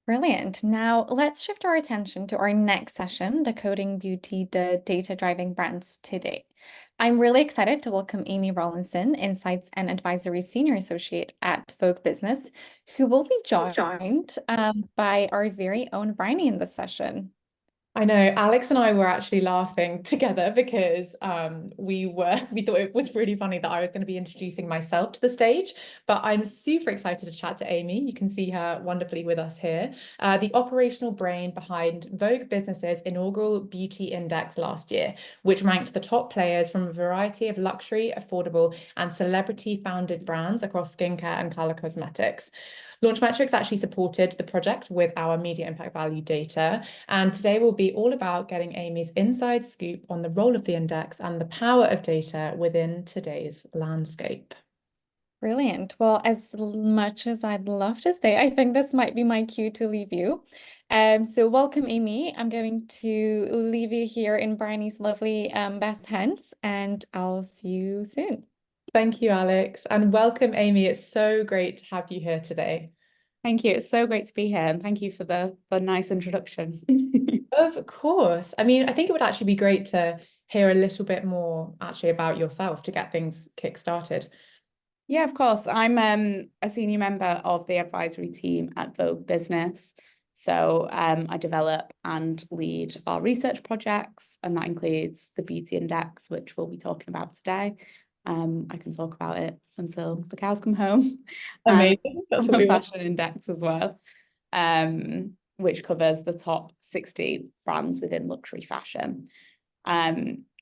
Brilliant. Now let's shift our attention to our next session, Decoding Beauty, the Data-Driving Brands today. I'm really excited to welcome Amy Rollinson, Insights and Advisory Senior Associate at Vogue Business, who will be joined by our very own Briony in this session. I know Alex and I were actually laughing together because we thought it was really funny that I was going to be introducing myself to the stage, but I'm super excited to chat to Amy. You can see her wonderfully with us here, the operational brain behind Vogue Business's inaugural beauty index last year, which ranked the top players from a variety of luxury, affordable, and celebrity-founded brands across skincare and color cosmetics. Launchmetrics actually supported the project with our media impact value data. And today will be all about getting Amy's inside scoop on the role of the index and the power of data within today's landscape. Brilliant. Well, as much as I'd love to stay, I think this might be my cue to leave you. So welcome, Amy. I'm going to leave you here in Briony's lovely best hands, and I'll see you soon. Thank you, Alex, and welcome, Amy. It's so great to have you here today. Thank you. It's so great to be here, and thank you for the nice introduction. Of course. I mean, I think it would actually be great to hear a little bit more actually about yourself to get things kick-started. Yeah, of course. I'm a senior member of the advisory team at Vogue Business. So I develop and lead our research projects, and that includes the Beauty Index, which we'll be talking about today. I can talk about it until the cows come home. Amazing. That's what The we want. fashion index as well, which covers the top 60 brands within luxury fashion.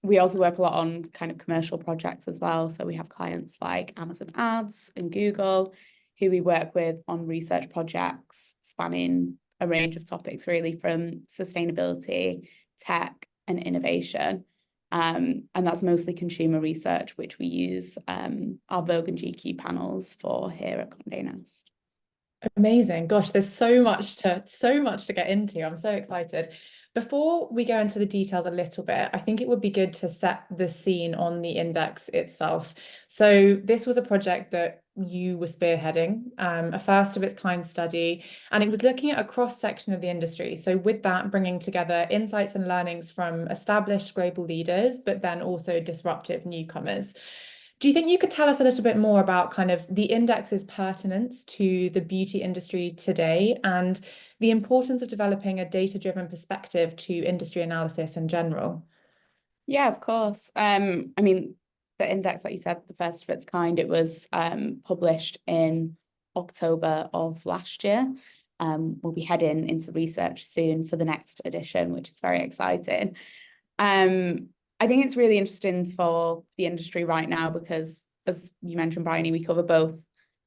We also work a lot on kind of commercial projects as well. So we have clients like Amazon Ads and Google, who we work with on research projects spanning a range of topics, really, from sustainability, tech, and innovation. And that's mostly consumer research, which we use our Vogue and GQ panels for here at Condé Nast. Amazing. Gosh, there's so much to get into. I'm so excited. Before we go into the details a little bit, I think it would be good to set the scene on the index itself. So this was a project that you were spearheading, a first of its kind study, and it was looking at a cross section of the industry. So with that, bringing together insights and learnings from established global leaders, but then also disruptive newcomers. Do you think you could tell us a little bit more about kind of the index's pertinence to the beauty industry today and the importance of developing a data-driven perspective to industry analysis in general? Yeah, of course. I mean, the index, like you said, the first of its kind, it was published in October of last year. We'll be heading into research soon for the next edition, which is very exciting. I think it's really interesting for the industry right now because, as you mentioned, Briony, we cover both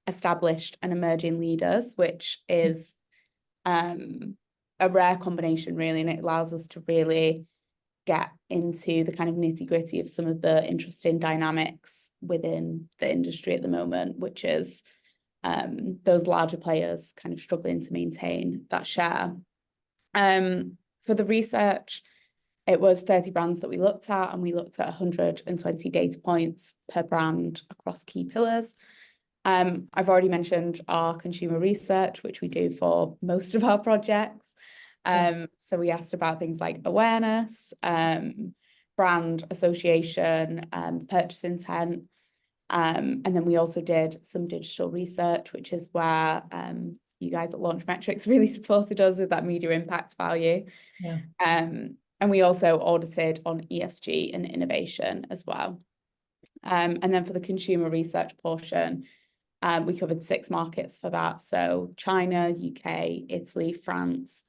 established and emerging leaders, which is a rare combination, really, and it allows us to really get into the kind of nitty-gritty of some of the interesting dynamics within the industry at the moment, which is those larger players kind of struggling to maintain that share. For the research, it was 30 brands that we looked at, and we looked at 120 data points per brand across key pillars. I've already mentioned our consumer research, which we do for most of our projects. So we asked about things like awareness, brand association, purchase intent. And then we also did some digital research, which is where you guys at Launchmetrics really supported us with that media impact value. Yeah. And we also audited on ESG and innovation as well. And then for the consumer research portion, we covered 6 markets for that. So China, UK, Italy, France,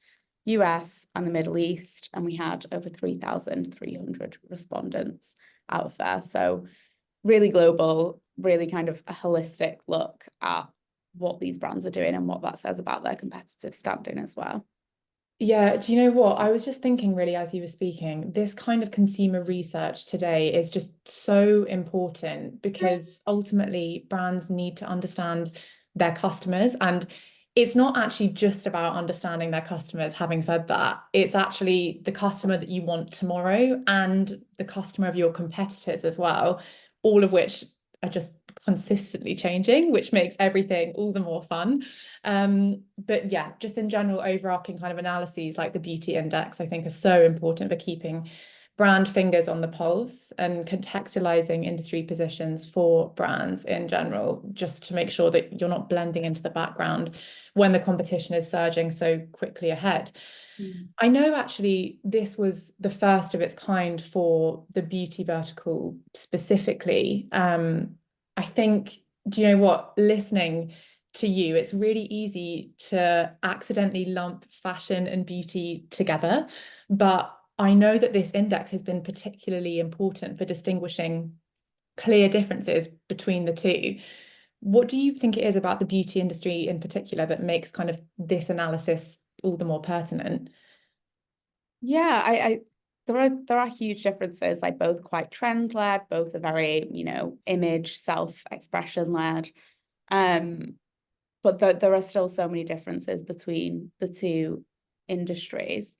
US, and the Middle East. And we had over 3,300 respondents out of there. So really global, really kind of a holistic look at what these brands are doing and what that says about their competitive standing as well. Yeah, do you know what? I was just thinking really as you were speaking, this kind of consumer research today is just so important because ultimately brands need to understand their customers. And it's not actually just about understanding their customers, having said that, it's actually the customer that you want tomorrow and the customer of your competitors as well, all of which are just consistently changing, which makes everything all the more fun. But yeah, just in general, overarching kind of analyses like the beauty index, I think, are so important for keeping brand fingers on the pulse and contextualizing industry positions for brands in general, just to make sure that you're not blending into the background when the competition is surging so quickly ahead. I know actually this was the first of its kind for the beauty vertical specifically. I think, do you know what, listening to you, it's really easy to accidentally lump fashion and beauty together, but I know that this index has been particularly important for distinguishing clear differences between the two. What do you think it is about the beauty industry in particular that makes kind of this analysis all the more pertinent? Yeah, I there are huge differences, like both quite trend led, both are very, image, self-expression led. But there are still so many differences between the two industries.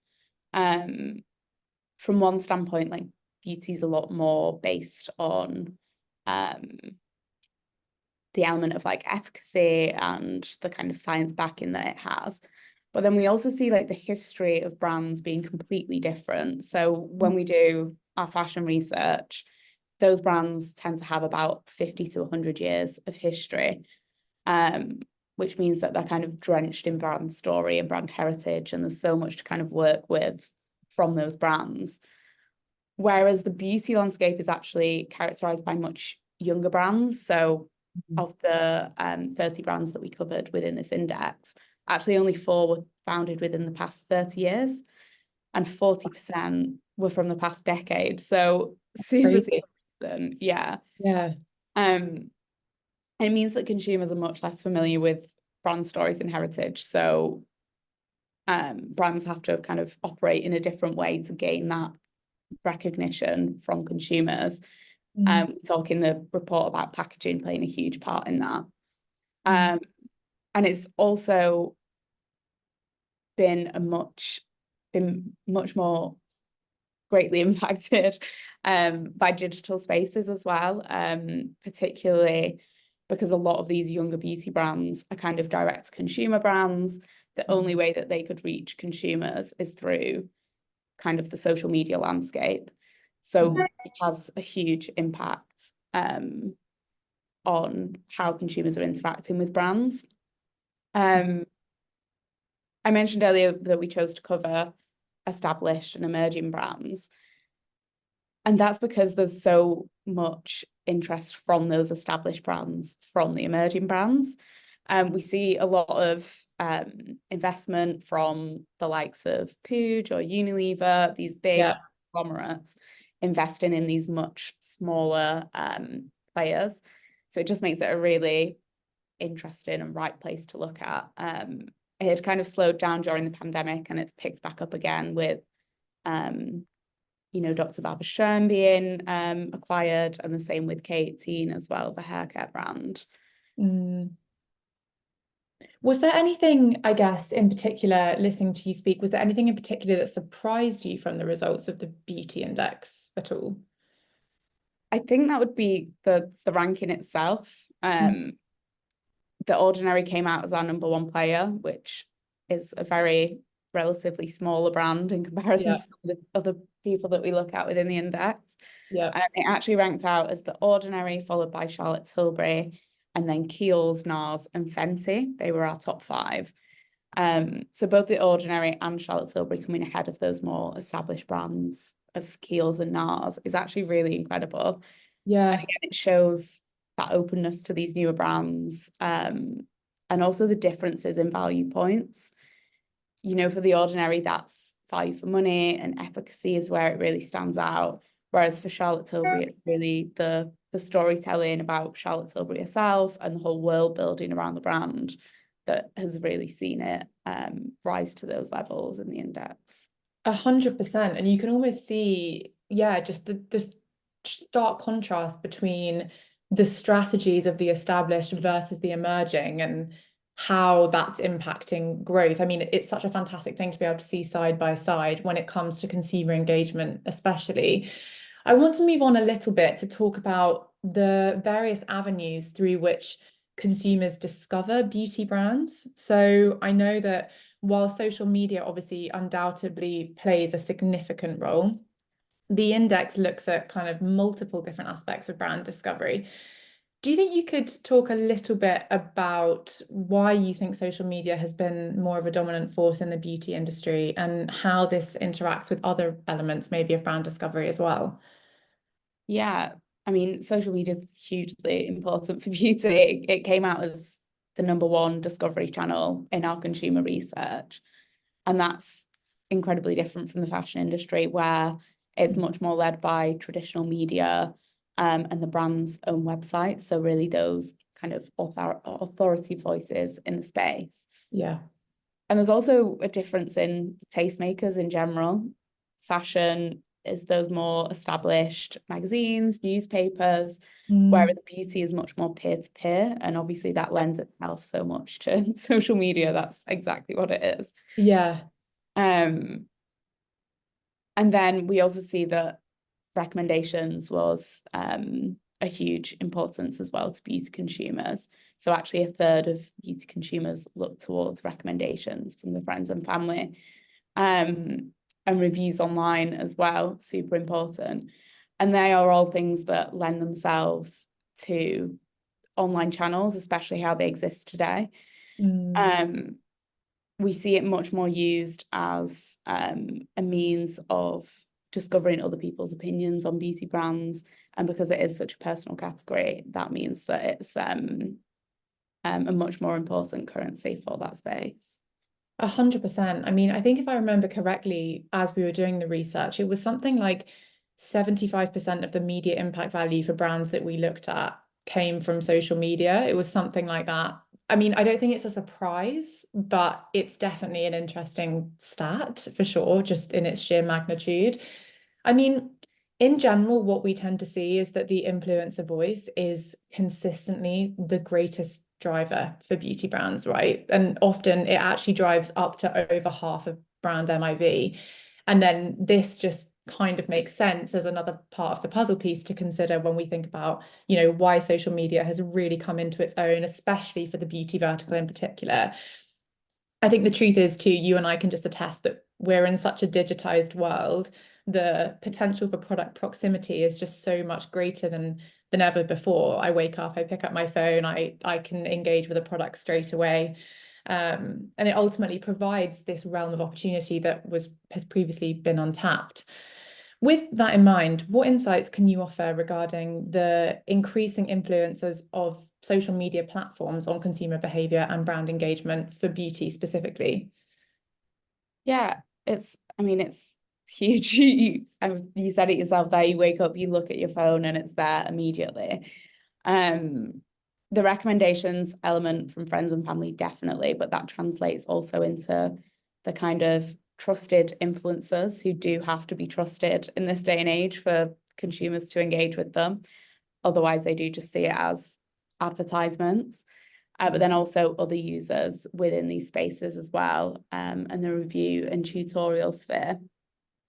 From one standpoint, like beauty's a lot more based on the element of like efficacy and the kind of science backing that it has. But then we also see like the history of brands being completely different. So when we do our fashion research, those brands tend to have about 50 to 100 years of history, which means that they're kind of drenched in brand story and brand heritage, and there's so much to kind of work with from those brands. Whereas the beauty landscape is actually characterized by much younger brands. So of the 30 brands that we covered within this index, actually only 4 were founded within the past 30 years, and 40% were from the past decade. So super recent, yeah. Yeah. It means that consumers are much less familiar with brand stories and heritage. So brands have to kind of operate in a different way to gain that recognition from consumers. We talk in the report about packaging playing a huge part in that. And it's also been much more greatly impacted by digital spaces as well, particularly because a lot of these younger beauty brands are kind of direct consumer brands. The only way that they could reach consumers is through kind of the social media landscape. So it has a huge impact on how consumers are interacting with brands. I mentioned earlier that we chose to cover established and emerging brands. And that's because there's so much interest from those established brands from the emerging brands. We see a lot of investment from the likes of Puig or Unilever, these big conglomerates investing in these much smaller players. So it just makes it a really interesting and right place to look at. It had kind of slowed down during the pandemic, and it's picked back up again with Dr. Barbara being acquired, and the same with K18 as well, the haircare brand. Was there anything, I guess, in particular, listening to you speak, was there anything in particular that surprised you from the results of the beauty index at all? I think that would be the ranking itself. The Ordinary came out as our #1 player, which is a very relatively smaller brand in comparison to some of the other people that we look at within the index. It actually ranked out as The Ordinary, followed by Charlotte Tilbury, and then Kiehl's, NARS, and Fenty. They were our top 5. So both The Ordinary and Charlotte Tilbury coming ahead of those more established brands of Kiehl's and NARS is actually really incredible. And again, it shows that openness to these newer brands, and also the differences in value points. For The Ordinary, that's value for money and efficacy is where it really stands out. Whereas for Charlotte Tilbury, it's really the storytelling about Charlotte Tilbury herself and the whole world building around the brand that has really seen it rise to those levels in the index. 100%. And you can almost see, just the stark contrast between the strategies of the established versus the emerging and how that's impacting growth. I mean, it's such a fantastic thing to be able to see side by side when it comes to consumer engagement, especially. I want to move on a little bit to talk about the various avenues through which consumers discover beauty brands. So I know that while social media obviously undoubtedly plays a significant role, the index looks at kind of multiple different aspects of brand discovery. Do you think you could talk a little bit about why you think social media has been more of a dominant force in the beauty industry and how this interacts with other elements, maybe of brand discovery as well? Yeah, I mean, social media is hugely important for beauty. It came out as the #1 discovery channel in our consumer research. And that's incredibly different from the fashion industry, where it's much more led by traditional media and the brand's own website. So really those kind of authority voices in the space. Yeah. And there's also a difference in tastemakers in general. Fashion is those more established magazines, newspapers, whereas beauty is much more peer-to-peer. And obviously that lends itself so much to social media. That's exactly what it is. Yeah. And then we also see that recommendations was a huge importance as well to beauty consumers. So actually a third of beauty consumers look towards recommendations from the friends and family. And reviews online as well, super important. And they are all things that lend themselves to online channels, especially how they exist today. We see it much more used as a means of discovering other people's opinions on beauty brands. And because it is such a personal category, that means that it's a much more important currency for that space. 100%. I mean, I think if I remember correctly, as we were doing the research, it was something like 75% of the media impact value for brands that we looked at came from social media. It was something like that. I mean, I don't think it's a surprise, but it's definitely an interesting stat for sure, just in its sheer magnitude. I mean, in general, what we tend to see is that the influencer voice is consistently the greatest driver for beauty brands, right? And often it actually drives up to over half of brand MIV. And then this just kind of makes sense as another part of the puzzle piece to consider when we think about, why social media has really come into its own, especially for the beauty vertical in particular. I think the truth is too, you and I can just attest that we're in such a digitized world. The potential for product proximity is just so much greater than ever before. I wake up, I pick up my phone, I can engage with a product straight away. And it ultimately provides this realm of opportunity that has previously been untapped. With that in mind, what insights can you offer regarding the increasing influences of social media platforms on consumer behavior and brand engagement for beauty specifically? Yeah, it's huge. You said it yourself there. You wake up, you look at your phone, and it's there immediately. The recommendations element from friends and family, definitely, but that translates also into the kind of trusted influencers who do have to be trusted in this day and age for consumers to engage with them. Otherwise, they do just see it as advertisements. But then also other users within these spaces as well, and the review and tutorial sphere.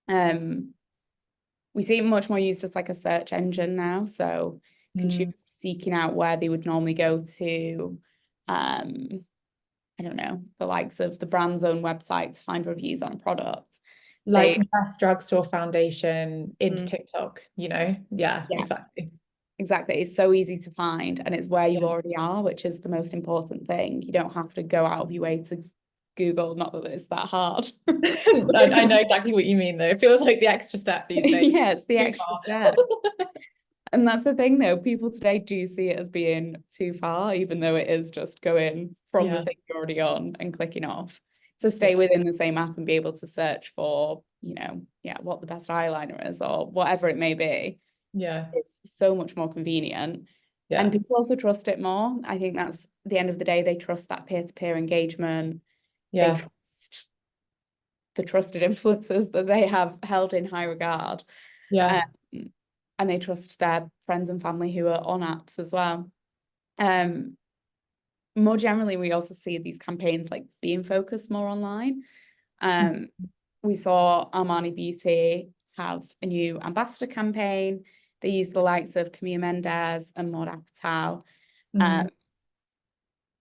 We see it much more used as like a search engine now. So consumers seeking out where they would normally go to, I don't know, the likes of the brand's own website to find reviews on products. Like best drugstore foundation into TikTok, Yeah, exactly. Exactly. It's so easy to find, and it's where you already are, which is the most important thing. You don't have to go out of your way to Google, not that it's that hard. I know exactly what you mean, though. It feels like the extra step these days. Yeah, it's the extra step. And that's the thing, though. People today do see it as being too far, even though it is just going from the thing you're already on and clicking off. To stay within the same app and be able to search for, what the best eyeliner is or whatever it may be. Yeah. It's so much more convenient. Yeah. And people also trust it more. I think that's the end of the day, they trust that peer-to-peer engagement. Yeah. They trust the trusted influencers that they have held in high regard. Yeah. And they trust their friends and family who are on apps as well. More generally, we also see these campaigns like being focused more online. We saw Armani Beauty have a new ambassador campaign. They use the likes of Camille Mendes and Maud Apatow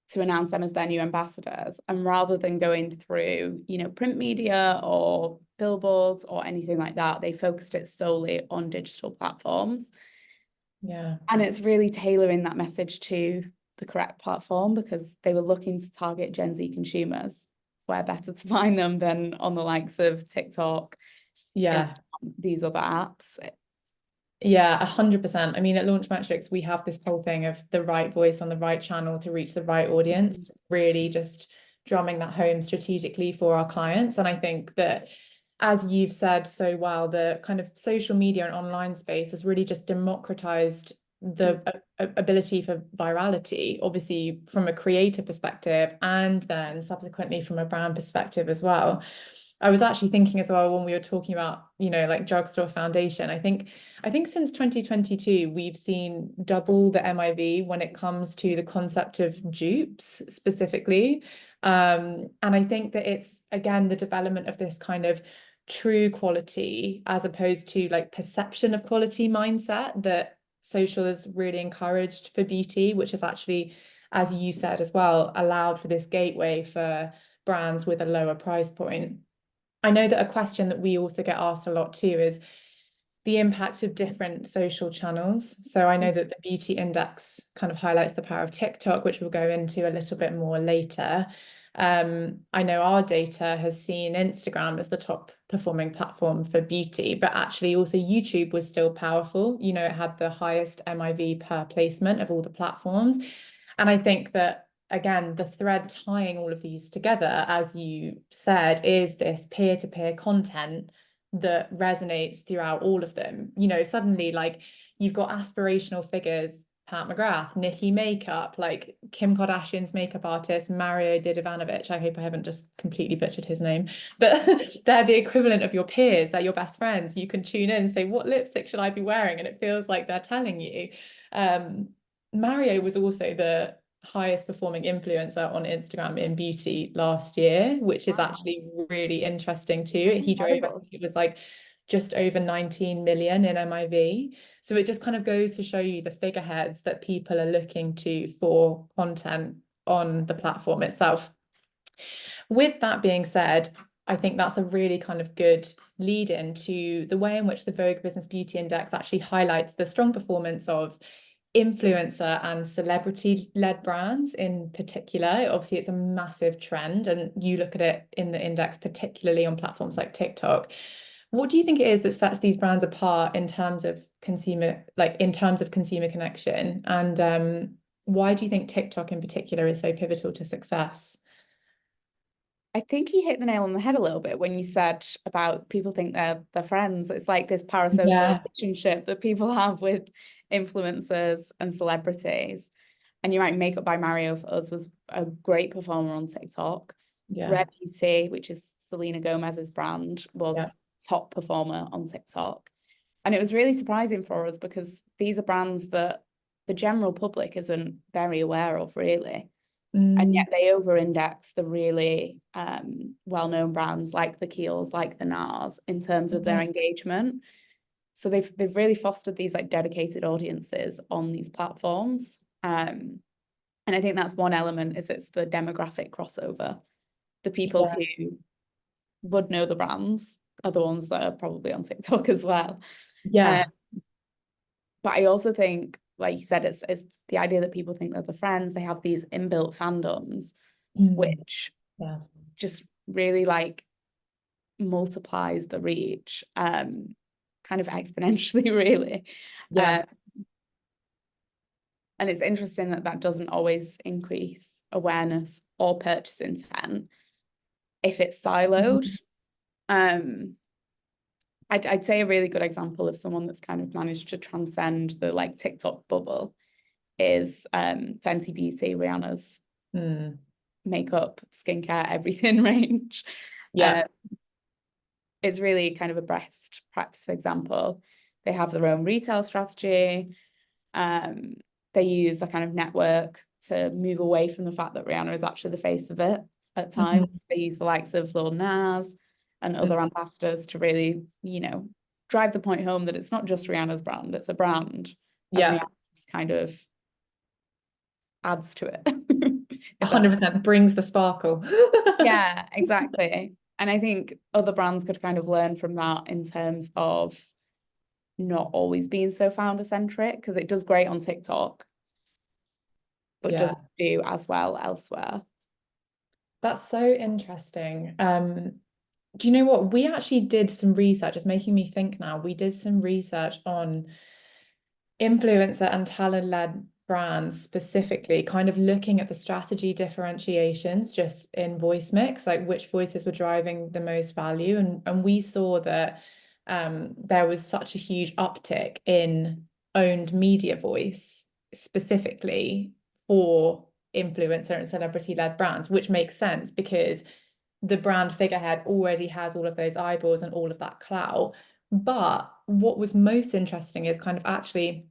to announce them as their new ambassadors. And rather than going through, you know, print media or billboards or anything like that, they focused it solely on digital platforms. Yeah. And it's really tailoring that message to the correct platform, because they were looking to target Gen Z consumers. Where better to find them than on the likes of TikTok, Yeah. these other apps. Yeah, 100%. I mean, at Launchmetrics, we have this whole thing of the right voice on the right channel to reach the right audience, really just drumming that home strategically for our clients. And I think that, as you've said so well, the kind of social media and online space has really just democratized the ability for virality, obviously from a creator perspective, and then subsequently from a brand perspective as well. I was actually thinking as well, when we were talking about, you know, like drugstore foundation, I think since 2022, we've seen double the MIV when it comes to the concept of dupes specifically. And I think that it's, again, the development of this kind of true quality as opposed to like perception of quality mindset that social has really encouraged for beauty, which has actually, as you said as well, allowed for this gateway for brands with a lower price point. I know that a question that we also get asked a lot too is the impact of different social channels. So I know that the beauty index kind of highlights the power of TikTok, which we'll go into a little bit more later. I know our data has seen Instagram as the top performing platform for beauty, but actually also YouTube was still powerful. You know, it had the highest MIV per placement of all the platforms. And I think that, again, the thread tying all of these together, as you said, is this peer-to-peer content that resonates throughout all of them. You know, suddenly, like, you've got aspirational figures, Pat McGrath, Nikki Makeup, like Kim Kardashian's makeup artist, Mario Didivanovic. I hope I haven't just completely butchered his name, but they're the equivalent of your peers. They're your best friends. You can tune in and say, what lipstick should I be wearing? And it feels like they're telling you. Mario was also the highest performing influencer on Instagram in beauty last year, which is actually really interesting too. He drove, I think it was like just over 19 million in MIV. So it just kind of goes to show you the figureheads that people are looking to for content on the platform itself. With that being said, I think that's a really kind of good lead in to the way in which the Vogue Business Beauty Index actually highlights the strong performance of influencer and celebrity-led brands in particular. Obviously, it's a massive trend, and you look at it in the index, particularly on platforms like TikTok. What do you think it is that sets these brands apart in terms of consumer connection? And why do you think TikTok in particular is so pivotal to success? I think you hit the nail on the head a little bit when you said about people think they're friends. It's like this parasocial relationship that people have with influencers and celebrities. And you're right, Makeup by Mario for us was a great performer on TikTok. Rare Beauty, which is Selena Gomez's brand, was top performer on TikTok. And it was really surprising for us because these are brands that the general public isn't very aware of, really. And yet they over-index the really well-known brands like the Kiehl's, like the NARS, in terms of their engagement. So they've really fostered these like dedicated audiences on these platforms. And I think that's one element, is it's the demographic crossover. The people who would know the brands are the ones that are probably on TikTok as well. But I also think, like you said, it's the idea that people think they're the friends. They have these inbuilt fandoms, which just really like multiplies the reach, kind of exponentially, really. And it's interesting that doesn't always increase awareness or purchase intent if it's siloed. I'd say a really good example of someone that's kind of managed to transcend the like TikTok bubble is Fenty Beauty, Rihanna's makeup, skincare, everything range. It's really kind of a best practice example. They have their own retail strategy. They use the kind of network to move away from the fact that Rihanna is actually the face of it at times. They use the likes of Lil Nas and other ambassadors to really, you know, drive the point home that it's not just Rihanna's brand, it's a brand. And Yeah. Rihanna just kind of adds to it. 100% brings the sparkle. Yeah, exactly. And I think other brands could kind of learn from that in terms of not always being so founder centric, because it does great on TikTok, but Yeah. doesn't do as well elsewhere. That's so interesting. Do you know what? We actually did some research. It's making me think now. We did some research on influencer and talent-led brands specifically, kind of looking at the strategy differentiations just in voice mix, like which voices were driving the most value. And we saw that there was such a huge uptick in owned media voice specifically for influencer and celebrity-led brands, which makes sense because the brand figurehead already has all of those eyeballs and all of that clout. But what was most interesting is kind of actually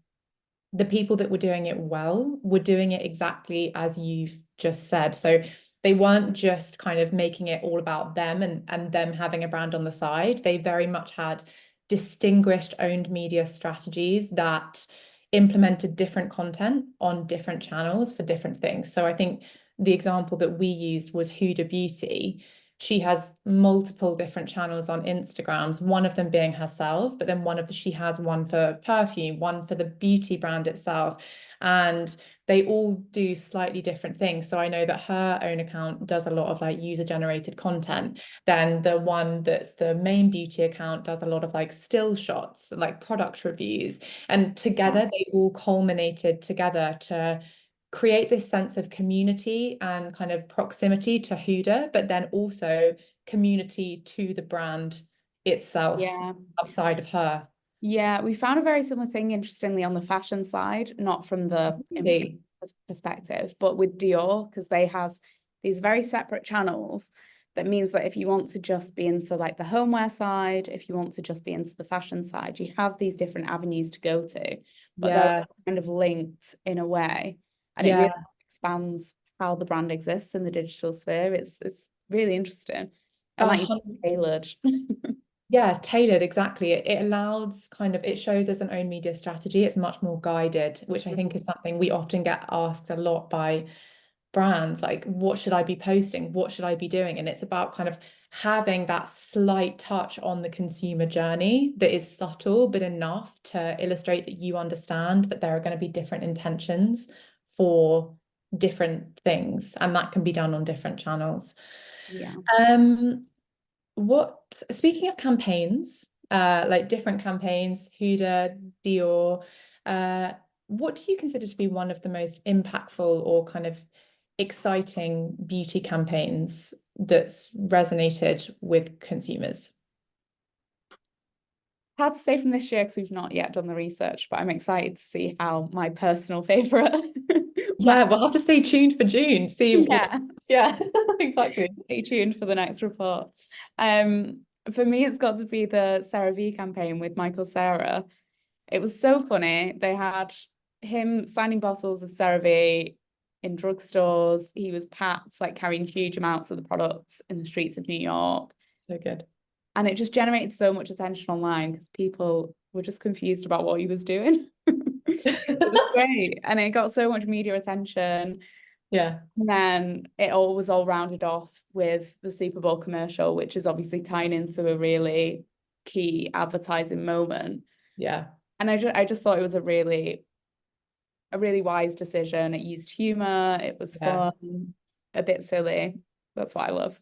the people that were doing it well were doing it exactly as you've just said. So they weren't just kind of making it all about them and them having a brand on the side. They very much had distinguished owned media strategies that implemented different content on different channels for different things. So I think the example that we used was Huda Beauty. She has multiple different channels on Instagrams, one of them being herself, but then she has one for perfume, one for the beauty brand itself. And they all do slightly different things. So I know that her own account does a lot of like user generated content. Then the one that's the main beauty account does a lot of like still shots, like product reviews. And together they all culminated together to create this sense of community and kind of proximity to Huda, but then also community to the brand itself outside of her. Yeah, we found a very similar thing, interestingly, on the fashion side, not from the perspective, but with Dior, because they have these very separate channels. That means that if you want to just be into like the homeware side, if you want to just be into the fashion side, you have these different avenues to go to, but they're kind of linked in a way. And it really expands how the brand exists in the digital sphere. It's really interesting. And like tailored. Yeah, tailored, exactly. It allows kind of, it shows as an own media strategy. It's much more guided, which I think is something we often get asked a lot by brands, like, what should I be posting? What should I be doing? And it's about kind of having that slight touch on the consumer journey that is subtle, but enough to illustrate that you understand that there are going to be different intentions for different things, and that can be done on different channels. Yeah. Speaking of campaigns, like different campaigns, Huda, Dior, what do you consider to be one of the most impactful or kind of exciting beauty campaigns that's resonated with consumers? Hard to say from this year because we've not yet done the research, but I'm excited to see how my personal favorite. Yeah, we'll have to stay tuned for June. See, yeah, exactly. Stay tuned for the next report. For me, it's got to be the CeraVe campaign with Michael Cera. It was so funny. They had him signing bottles of CeraVe in drugstores. He was packed, like carrying huge amounts of the products in the streets of New York. So good. And it just generated so much attention online because people were just confused about what he was doing. It was great. And it got so much media attention. Yeah. And then it all was all rounded off with the Super Bowl commercial, which is obviously tying into a really key advertising moment. Yeah. And I just thought it was a really wise decision. It used humor, it was fun, a bit silly. That's what I love.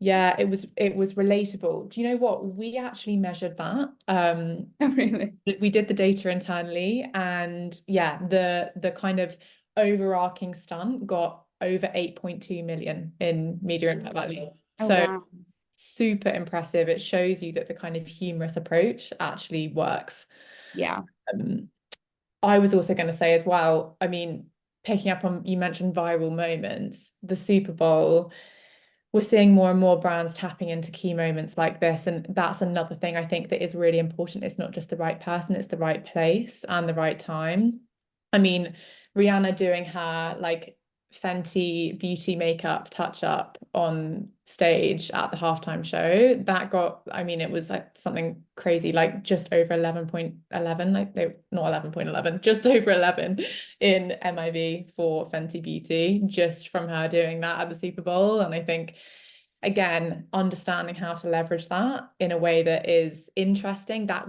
Yeah, it was relatable. Do you know what? We actually measured that. Oh, really? We did the data internally, and yeah, the kind of overarching stunt got over 8.2 million in media impact value. Oh, so wow. Super impressive. It shows you that the kind of humorous approach actually works. Yeah. I was also going to say as well, I mean, picking up on, you mentioned viral moments, the Super Bowl, we're seeing more and more brands tapping into key moments like this. And that's another thing I think that is really important. It's not just the right person, it's the right place and the right time. I mean, Rihanna doing her like Fenty beauty makeup touch up on stage at the halftime show. That got, I mean, it was like something crazy, like just over 11.11, like they not 11.11, just over 11 in MIV for Fenty Beauty, just from her doing that at the Super Bowl. And I think, again, understanding how to leverage that in a way that is interesting. That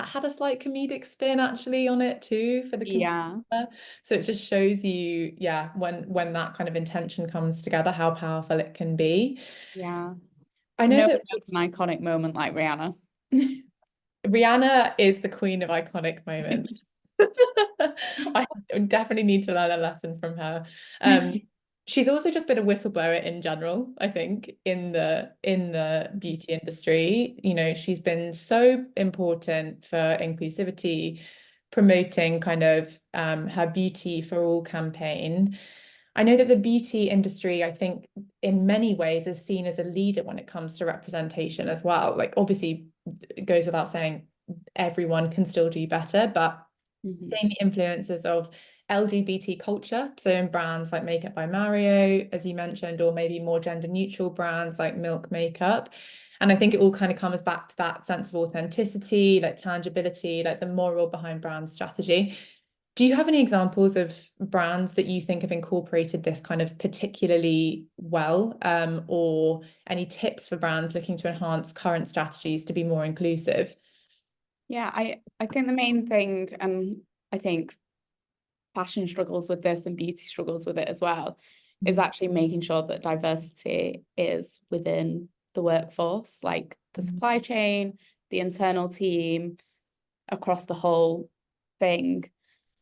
had a slight comedic spin actually on it too for the Yeah. consumer. So it just shows you, yeah, when that kind of intention comes together, how powerful it can be. Yeah. I know No that one has an iconic moment like Rihanna. Rihanna is the queen of iconic moments. I definitely need to learn a lesson from her. She's also just been a whistleblower in general, I think, in the beauty industry. You know, she's been so important for inclusivity, promoting kind of her Beauty for All campaign. I know that the beauty industry, I think, in many ways is seen as a leader when it comes to representation as well. Like, obviously, it goes without saying, everyone can still do better, but seeing the influences of LGBT culture, so in brands like Makeup by Mario, as you mentioned, or maybe more gender neutral brands like Milk Makeup. And I think it all kind of comes back to that sense of authenticity, like tangibility, like the moral behind brand strategy. Do you have any examples of brands that you think have incorporated this kind of particularly well, or any tips for brands looking to enhance current strategies to be more inclusive? Yeah, I think the main thing, and I think fashion struggles with this and beauty struggles with it as well, is actually making sure that diversity is within the workforce, like the supply chain, the internal team, across the whole thing.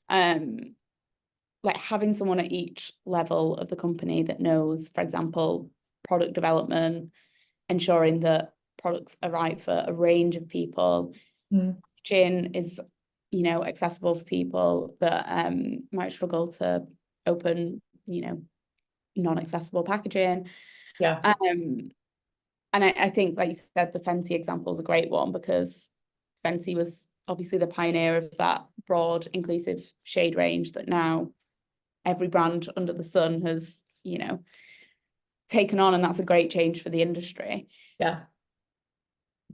Like having someone at each level of the company that knows, for example, product development, ensuring that products are right for a range of people. Gin is, accessible for people that might struggle to open, non-accessible packaging. Yeah. And I think, like you said, the Fenty example is a great one because Fenty was obviously the pioneer of that broad, inclusive shade range that now every brand under the sun has, taken on, and that's a great change for the industry. Yeah.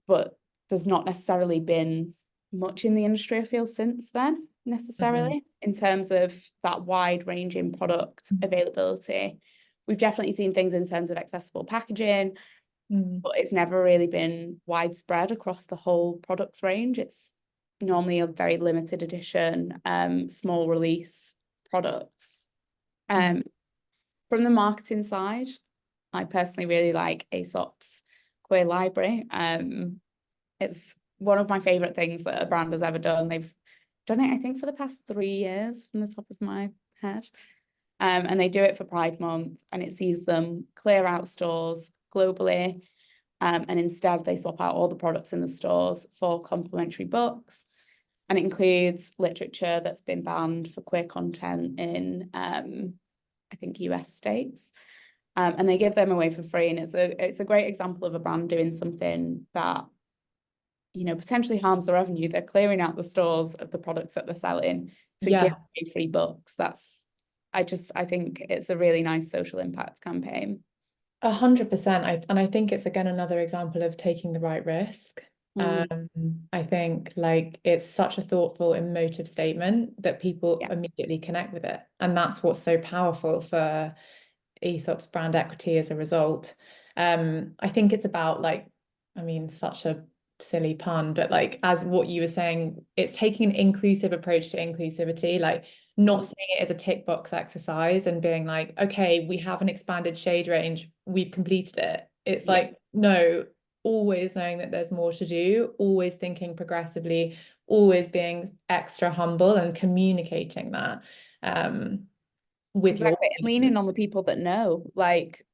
But there's not necessarily been much in the industry, I feel, since then, necessarily, in terms of that wide-ranging product availability. We've definitely seen things in terms of accessible packaging, but it's never really been widespread across the whole product range. It's normally a very limited edition, small release product. From the marketing side, I personally really like Aesop's Queer Library. It's one of my favorite things that a brand has ever done. They've done it, I think, for the past 3 years from the top of my head. And they do it for Pride Month, and it sees them clear out stores globally. And instead, they swap out all the products in the stores for complimentary books. And it includes literature that's been banned for queer content in, I think, US states. And they give them away for free. And it's a great example of a brand doing something that, potentially harms the revenue. They're clearing out the stores of the products that they're selling to give away free books. I think it's a really nice social impact campaign. 100%. I think it's, again, another example of taking the right risk. I think, like, it's such a thoughtful, emotive statement that people immediately connect with it. And that's what's so powerful for Aesop's brand equity as a result. I think it's about, like, I mean, such a silly pun, but like, as what you were saying, it's taking an inclusive approach to inclusivity, like not seeing it as a tick box exercise and being like, okay, we have an expanded shade range, we've completed it. It's like, no, always knowing that there's more to do, always thinking progressively, always being extra humble and communicating that with your leaning on the people that know, like,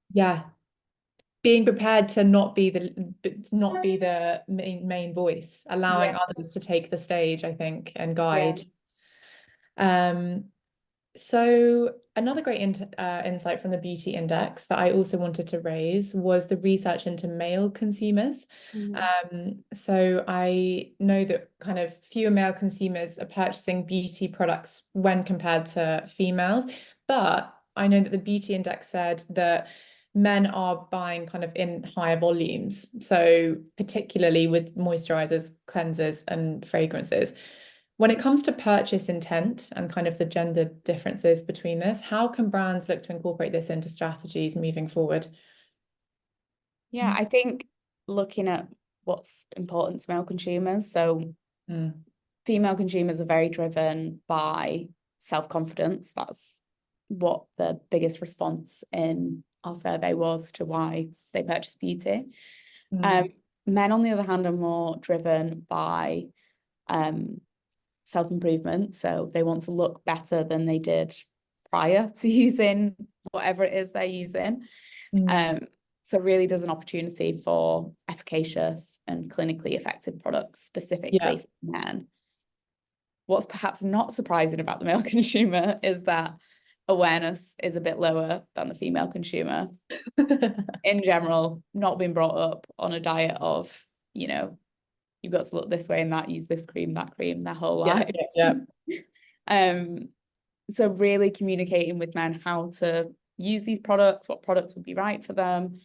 being prepared to not be the main voice, allowing others to take the stage, I think, and guide. So another great insight from the Beauty Index that I also wanted to raise was the research into male consumers. So I know that kind of fewer male consumers are purchasing beauty products when compared to females, but I know that the beauty index said that men are buying kind of in higher volumes. So particularly with moisturizers, cleansers, and fragrances. When it comes to purchase intent and kind of the gender differences between this, how can brands look to incorporate this into strategies moving forward? Yeah, I think looking at what's important to male consumers. So female consumers are very driven by self-confidence. That's what the biggest response in our survey was to why they purchase beauty. Men, on the other hand, are more driven by self-improvement. So they want to look better than they did prior to using whatever it is they're using. So really there's an opportunity for efficacious and clinically effective products specifically for men. What's perhaps not surprising about the male consumer is that awareness is a bit lower than the female consumer. In general, not being brought up on a diet of, you know, you've got to look this way and that, use this cream, that cream, their whole lives. So really communicating with men how to use these products, what products would be right for them,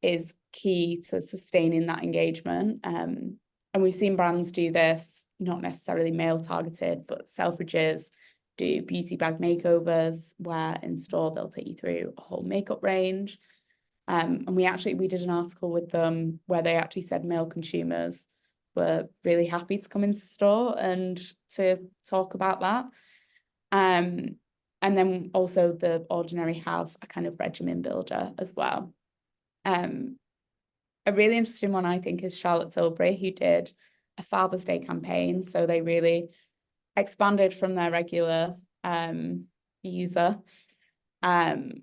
is key to sustaining that engagement. And we've seen brands do this, not necessarily male targeted, but Selfridges do beauty bag makeovers where in store they'll take you through a whole makeup range. And we did an article with them where they actually said male consumers were really happy to come into store and to talk about that. And then also The Ordinary have a kind of regimen builder as well. A really interesting one, I think, is Charlotte Tilbury, who did a Father's Day campaign. So they really expanded from their regular user. And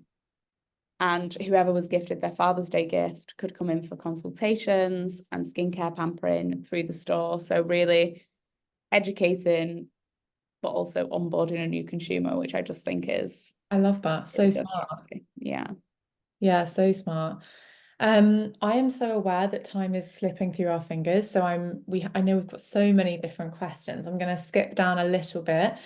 whoever was gifted their Father's Day gift could come in for consultations and skincare pampering through the store. So really educating, but also onboarding a new consumer, which I just think is... I love that. So smart. Yeah. Yeah, so smart. I am so aware that time is slipping through our fingers. So I know we've got so many different questions. I'm going to skip down a little bit.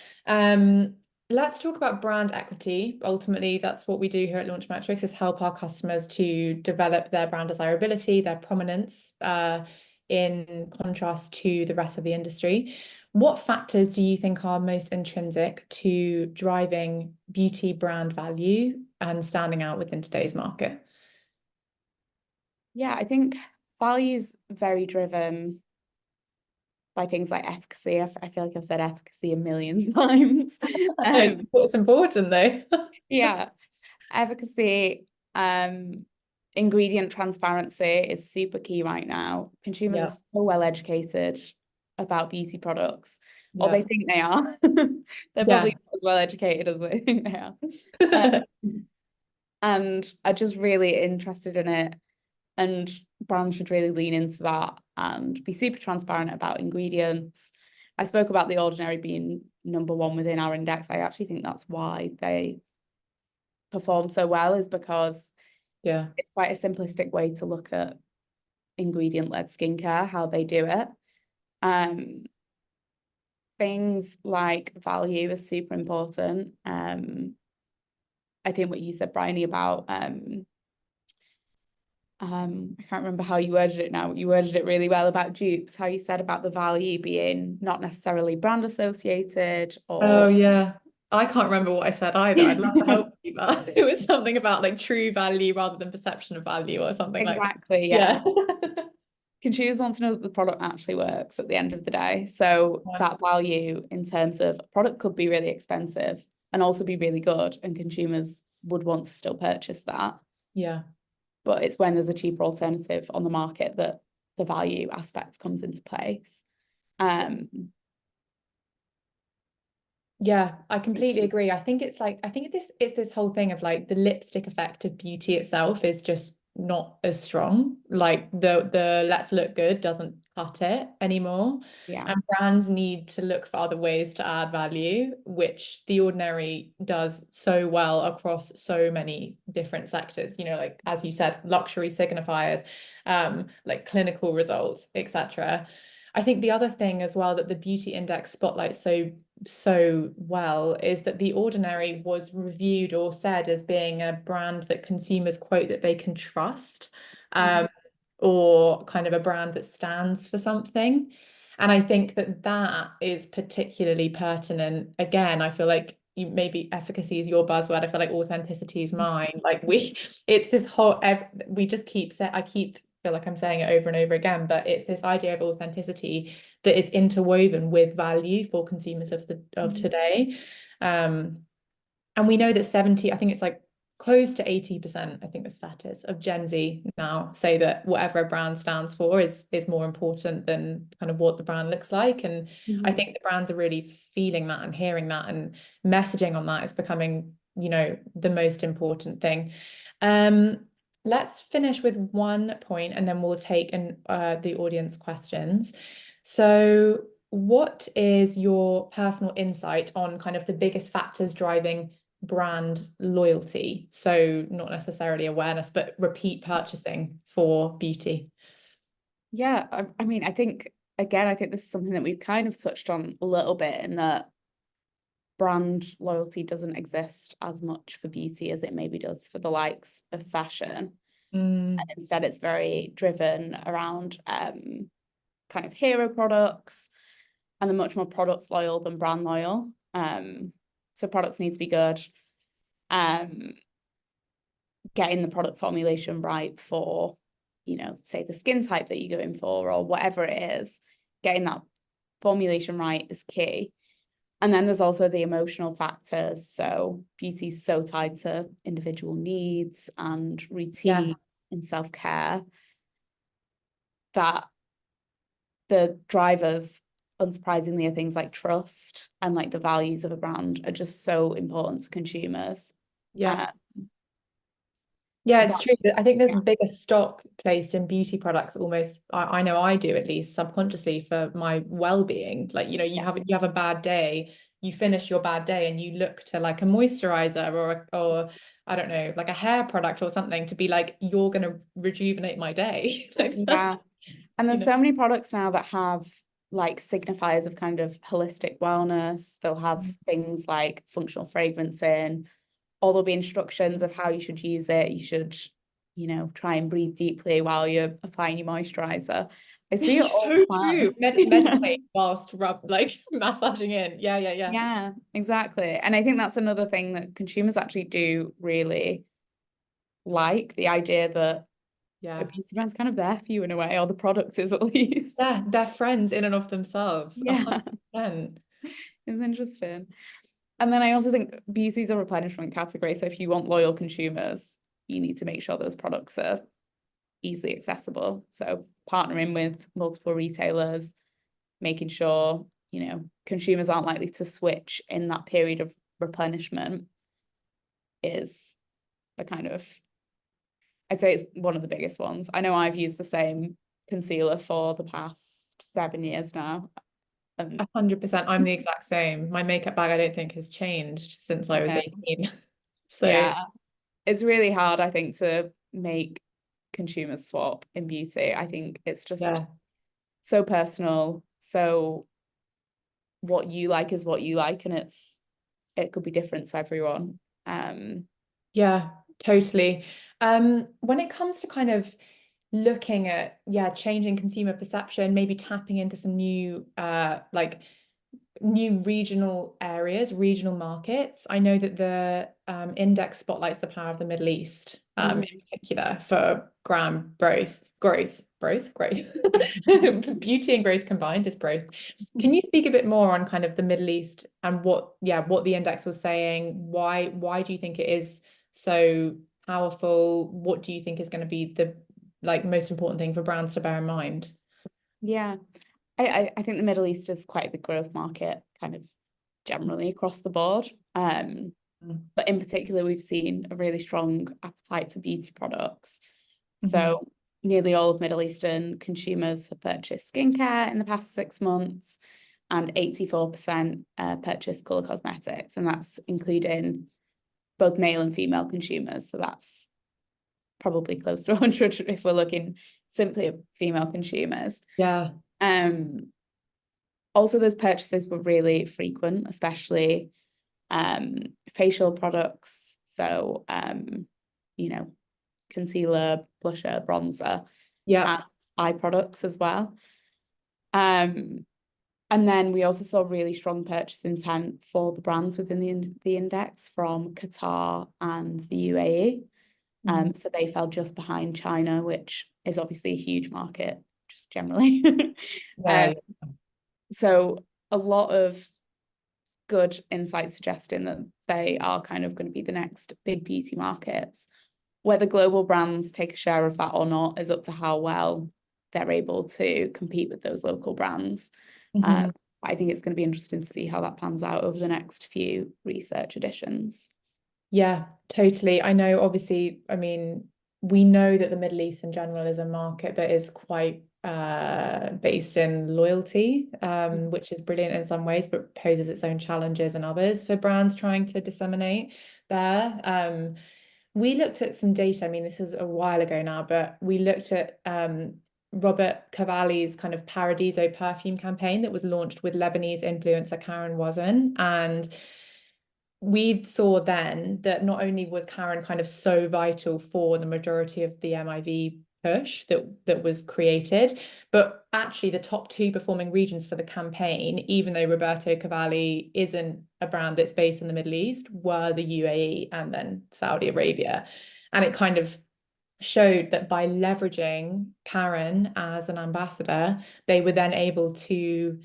Let's talk about brand equity. Ultimately, that's what we do here at Launchmetrics, is help our customers to develop their brand desirability, their prominence, in contrast to the rest of the industry. What factors do you think are most intrinsic to driving beauty brand value and standing out within today's market? Yeah, I think value's very driven by things like efficacy. I feel like I've said efficacy a million times. It's important though. Yeah, efficacy, ingredient transparency is super key right now. Consumers are so well educated about beauty products, or they think they are. They're probably not as well educated as they think they are. And are just really interested in it. And brands should really lean into that and be super transparent about ingredients. I spoke about The Ordinary being #1 within our index. I actually think that's why they perform so well, is because it's quite a simplistic way to look at ingredient-led skincare, how they do it. Things like value is super important. I think what you said, Briony, about I can't remember how you worded it now. You worded it really well about dupes, how you said about the value being not necessarily brand associated or... Oh, yeah. I can't remember what I said either. I'd love to help you, but it was something about like true value rather than perception of value or something like that. Exactly, yeah. Consumers want to know that the product actually works at the end of the day. So that value in terms of a product could be really expensive and also be really good, and consumers would want to still purchase that. Yeah. But it's when there's a cheaper alternative on the market that the value aspect comes into place. Yeah, I completely agree. I think it's this whole thing of like the lipstick effect of beauty itself is just not as strong. Like the let's look good doesn't cut it anymore. Yeah. And brands need to look for other ways to add value, which The Ordinary does so well across so many different sectors. You know, like as you said, luxury signifiers, like clinical results, etc. I think the other thing as well that the beauty index spotlights so well is that The Ordinary was reviewed or said as being a brand that consumers quote that they can trust, or kind of a brand that stands for something. And I think that that is particularly pertinent. Again, I feel like maybe efficacy is your buzzword. I feel like authenticity is mine. Like it's this whole, we just I keep feel like I'm saying it over and over again, but it's this idea of authenticity that it's interwoven with value for consumers of today. And we know that 70, I think it's like close to 80%, I think the stat is, of Gen Z now say that whatever a brand stands for is more important than kind of what the brand looks like. And I think the brands are really feeling that and hearing that, and messaging on that is becoming, the most important thing. Let's finish with one point and then we'll take the audience questions. So what is your personal insight on kind of the biggest factors driving brand loyalty? So not necessarily awareness, but repeat purchasing for beauty. Yeah, I mean, I think this is something that we've kind of touched on a little bit, in that brand loyalty doesn't exist as much for beauty as it maybe does for the likes of fashion. And instead it's very driven around kind of hero products, and they're much more products loyal than brand loyal. So products need to be good. Getting the product formulation right for, say the skin type that you're going for or whatever it is, getting that formulation right is key. And then there's also the emotional factors. So beauty is so tied to individual needs and routine and self-care, that the drivers, unsurprisingly, are things like trust and like the values of a brand are just so important to consumers. Yeah, it's true. I think there's a bigger stock placed in beauty products almost. I know I do, at least subconsciously, for my well-being. Like, you have a bad day, you finish your bad day and you look to like a moisturizer or I don't know, like a hair product or something to be like, you're going to rejuvenate my day. And there's so many products now that have like signifiers of kind of holistic wellness. They'll have things like functional fragrance in, or there'll be instructions of how you should use it. You should, try and breathe deeply while you're applying your moisturizer. I see it all so true. Meditate whilst massaging in. Yeah, exactly. And I think that's another thing that consumers actually do really like, the idea that a beauty brand's kind of there for you in a way, or the product is at least. Yeah, they're friends in and of themselves. 100%. It's interesting. And then I also think beauty is a replenishment category. So if you want loyal consumers, you need to make sure those products are easily accessible. So partnering with multiple retailers, making sure, consumers aren't likely to switch in that period of replenishment is the kind of, I'd say it's one of the biggest ones. I know I've used the same concealer for the past 7 years now. 100%. I'm the exact same. My makeup bag, I don't think, has changed since I was 18. So it's really hard, I think, to make consumers swap in beauty. I think it's just so personal. So what you like is what you like, and it could be different to everyone. Yeah, totally. When it comes to kind of looking at changing consumer perception, maybe tapping into some new new regional areas, regional markets. I know that the index spotlights the power of the Middle East in particular for growth. Beauty and growth combined is growth. Can you speak a bit more on kind of the Middle East and what the index was saying? Why do you think it is so powerful? What do you think is going to be the most important thing for brands to bear in mind? I think the Middle East is quite a big growth market, kind of generally across the board. But in particular, we've seen a really strong appetite for beauty products. So nearly all of Middle Eastern consumers have purchased skincare in the past 6 months, and 84% purchased colour cosmetics, and that's including both male and female consumers. So that's probably close to 100 if we're looking simply at female consumers. Also, those purchases were really frequent, especially facial products. So, you know, concealer, blusher, bronzer, Yeah. and eye products as well. And then we also saw really strong purchase intent for the brands within the index from Qatar and the UAE. So they fell just behind China, which is obviously a huge market, just generally. Yeah. So a lot of good insights suggesting that they are kind of going to be the next big beauty markets. Whether global brands take a share of that or not is up to how well they're able to compete with those local brands. I think it's going to be interesting to see how that pans out over the next few research editions. Yeah, totally. I know, obviously, I mean, we know that the Middle East in general is a market that is quite based in loyalty, which is brilliant in some ways, but poses its own challenges and others for brands trying to disseminate there. We looked at some data, I mean, this is a while ago now, but we looked at Robert Cavalli's kind of Paradiso perfume campaign that was launched with Lebanese influencer Karen Wazan. And we saw then that not only was Karen kind of so vital for the majority of the MIV push that was created, but actually the top two performing regions for the campaign, even though Roberto Cavalli isn't a brand that's based in the Middle East, were the UAE and then Saudi Arabia. And it kind of showed that by leveraging Karen as an ambassador, they were then able to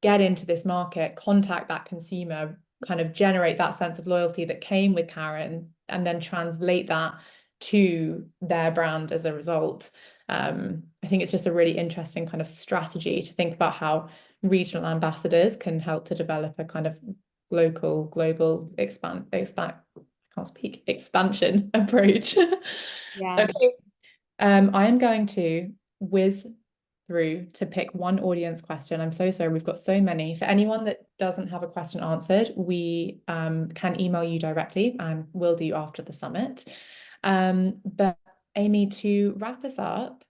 get into this market, contact that consumer, kind of generate that sense of loyalty that came with Karen, and then translate that to their brand as a result. I think it's just a really interesting kind of strategy to think about how regional ambassadors can help to develop a kind of global expansion approach. Yeah. Okay. I am going to whiz through to pick one audience question. I'm so sorry, we've got so many. For anyone that doesn't have a question answered, we can email you directly, and we'll do after the summit. But Amy, to wrap us up,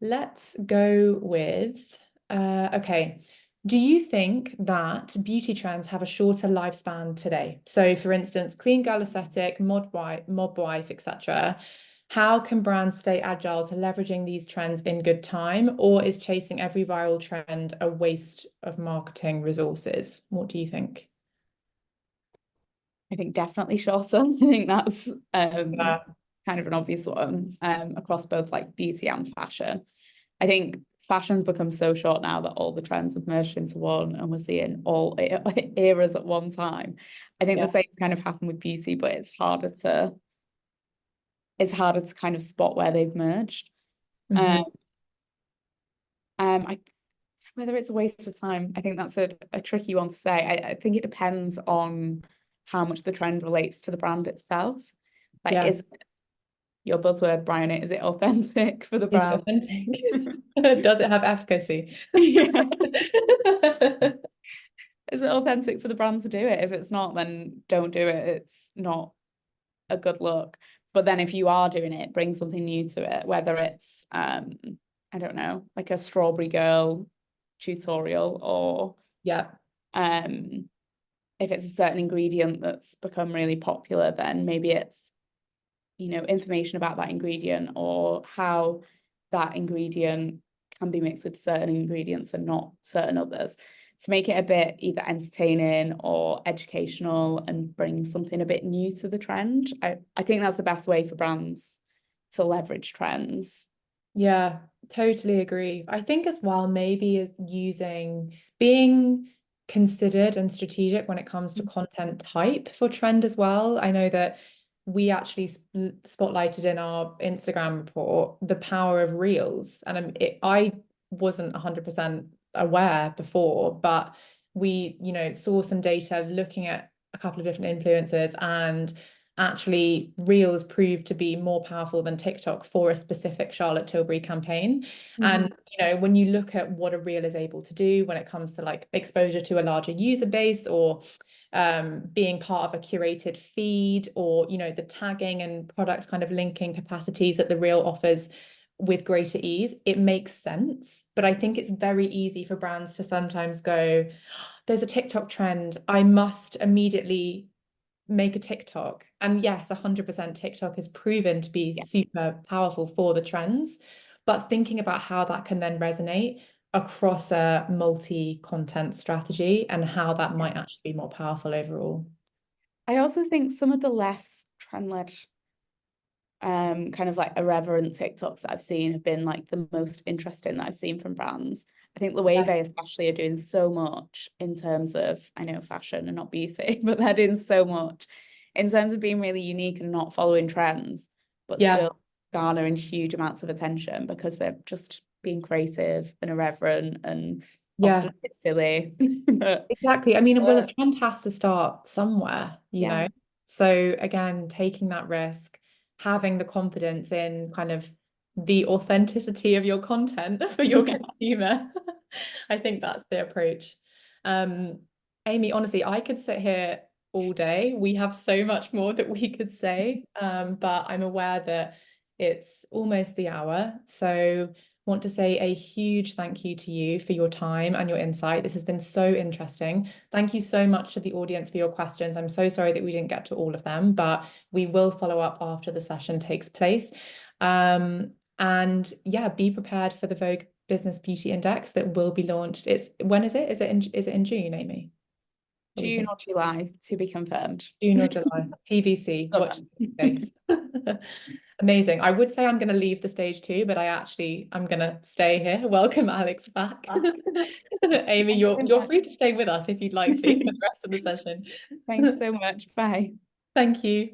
let's go with, okay. Do you think that beauty trends have a shorter lifespan today? So for instance, clean girl aesthetic, mob wife, etc. How can brands stay agile to leveraging these trends in good time, or is chasing every viral trend a waste of marketing resources? What do you think? I think definitely shorter. I think that's Yeah. kind of an obvious one across both like beauty and fashion. I think fashion's become so short now that all the trends have merged into one, and we're seeing all eras at one time. I think the same's kind of happened with beauty, but it's harder to kind of spot where they've merged. Whether it's a waste of time, I think that's a tricky one to say. I think it depends on how much the trend relates to the brand itself. Like, is your buzzword, Briony, is it authentic for the brand? Authentic. Does it have efficacy? Yeah. Is it authentic for the brand to do it? If it's not, then don't do it. It's not a good look. But then if you are doing it, bring something new to it, whether it's I don't know, like a strawberry girl tutorial, or if it's a certain ingredient that's become really popular, then maybe it's, you know, information about that ingredient or how that ingredient can be mixed with certain ingredients and not certain others, to make it a bit either entertaining or educational and bring something a bit new to the trend. I think that's the best way for brands to leverage trends. Yeah, totally agree. I think as well, maybe being considered and strategic when it comes to content type for trend as well. I know that we actually spotlighted in our Instagram report the power of reels, and I wasn't 100% aware before, but we, you know, saw some data looking at a couple of different influencers, and actually reels proved to be more powerful than TikTok for a specific Charlotte Tilbury campaign. And you know, when you look at what a reel is able to do when it comes to like exposure to a larger user base, or being part of a curated feed, or, you know, the tagging and product kind of linking capacities that the reel offers, with greater ease, it makes sense. But I think it's very easy for brands to sometimes go, there's a TikTok trend, I must immediately make a TikTok. And yes, 100% TikTok is proven to be super powerful for the trends, but thinking about how that can then resonate across a multi-content strategy and how that might actually be more powerful overall. I also think some of the less trend-led kind of like irreverent TikToks that I've seen have been like the most interesting that I've seen from brands. I think Loewe especially are doing so much in terms of, I know, fashion and not beauty, but they're doing so much in terms of being really unique and not following trends, but still garnering huge amounts of attention because they're just being creative and irreverent and often a bit silly. Exactly. I mean, well, a trend has to start somewhere, you know? So again, taking that risk, having the confidence in kind of the authenticity of your content for your consumer. I think that's the approach. Amy, honestly, I could sit here all day. We have so much more that we could say, but I'm aware that it's almost the hour. So want to say a huge thank you to you for your time and your insight. This has been so interesting. Thank you so much to the audience for your questions. I'm so sorry that we didn't get to all of them, but we will follow up after the session takes place. And yeah, be prepared for the Vogue Business Beauty Index that will be launched. When is it? Is it in June, Amy? June or July, to be confirmed. June or July. TVC. Watch this space. Amazing. I would say I'm going to leave the stage too, but I'm going to stay here. Welcome Alex back. Amy, you're free to stay with us if you'd like to for the rest of the session. Thanks so much. Bye. Thank you.